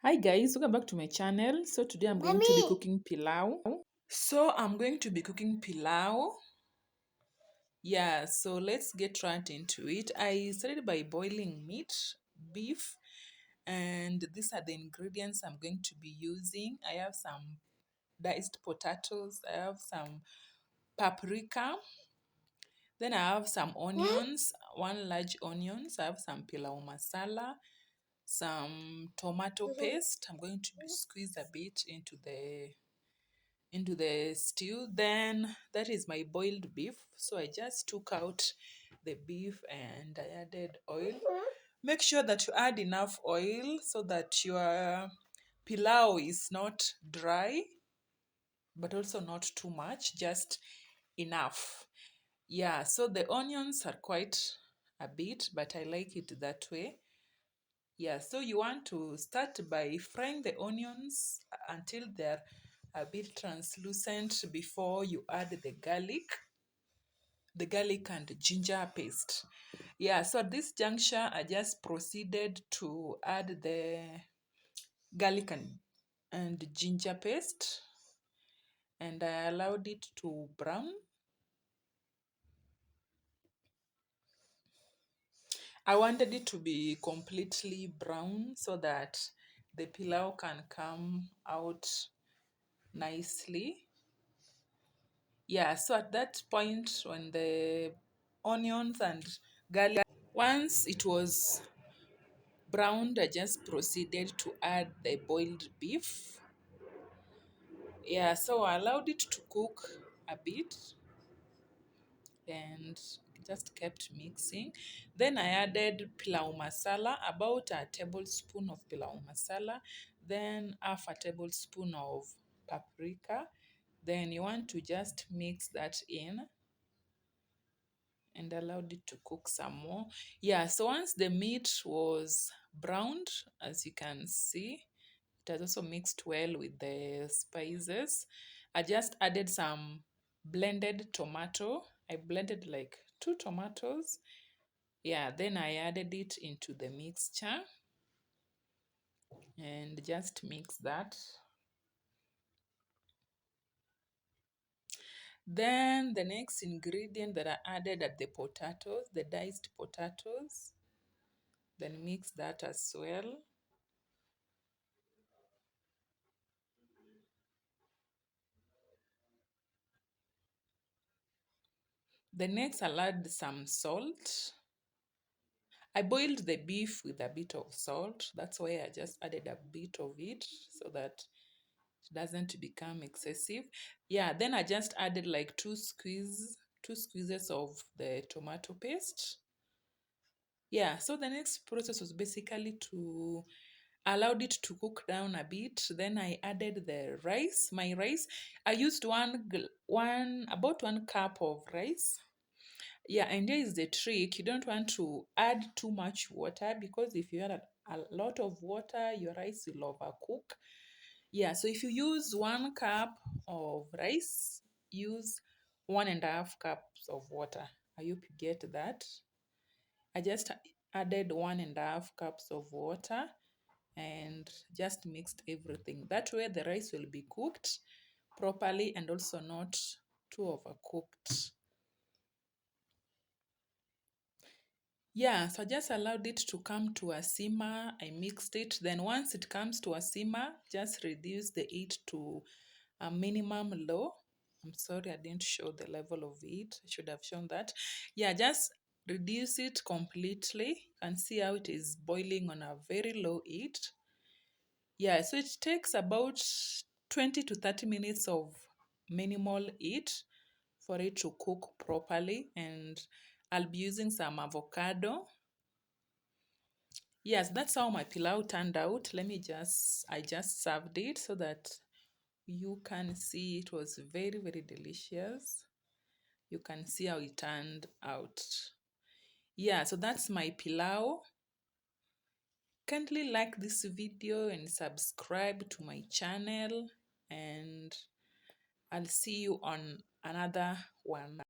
Hi guys, welcome back to my channel. So today I'm going to be cooking pilau. Yeah, so let's get right into it. I started by boiling meat, beef, and these are the ingredients I'm going to be using. I have some diced potatoes, I have some paprika, then I have some onions, one large onions, I have some pilau masala, some tomato paste. I'm going to squeeze a bit into the stew. Then that is my boiled beef. So I just took out the beef and I added oil. Make sure that you add enough oil so that your pilau is not dry, but also not too much, just enough. Yeah, so the onions are quite a bit, but I like it that way. Yeah, so you want to start by frying the onions until they're a bit translucent before you add the garlic and ginger paste. Yeah, so at this juncture, I just proceeded to add the garlic and ginger paste, and I allowed it to brown. I wanted it to be completely brown so that the pilau can come out nicely. Yeah, so at that point, when the onions and garlic, once it was browned, I just proceeded to add the boiled beef. Yeah, so I allowed it to cook a bit and just kept mixing. Then I added pilau masala, about a tablespoon of pilau masala, then half a tablespoon of paprika. Then you want to just mix that in and allowed it to cook some more. Yeah, so once the meat was browned, as you can see, it has also mixed well with the spices. I just added some blended tomato. I blended like 2 tomatoes. Yeah, then I added it into the mixture and just mix that. Then the next ingredient that I added are the potatoes, the diced potatoes. Then mix that as well. The next, I'll add some salt. I boiled the beef with a bit of salt. That's why I just added a bit of it so that it doesn't become excessive. Yeah, then I just added like two squeezes of the tomato paste. Yeah, so the next process was basically to allowed it to cook down a bit. Then I added the rice. My rice, I used about 1 cup of rice. Yeah, and here is the trick. You don't want to add too much water, because if you add a lot of water, your rice will overcook. Yeah, so if you use 1 cup of rice, use 1.5 cups of water. I hope you get that. I just added 1.5 cups of water and just mixed everything. That way the rice will be cooked properly and also not too overcooked. Yeah, so I just allowed it to come to a simmer. I mixed it. Then once it comes to a simmer, just reduce the heat to a minimum low. I'm sorry, I didn't show the level of heat. I should have shown that. Yeah, just reduce it completely. You can see how it is boiling on a very low heat. Yeah, so it takes about 20 to 30 minutes of minimal heat for it to cook properly. And I'll be using some avocado. Yes, that's how my pilau turned out. I just served it so that you can see it was very, very delicious. You can see how it turned out. Yeah, so that's my pilau. Kindly like this video and subscribe to my channel, and I'll see you on another one.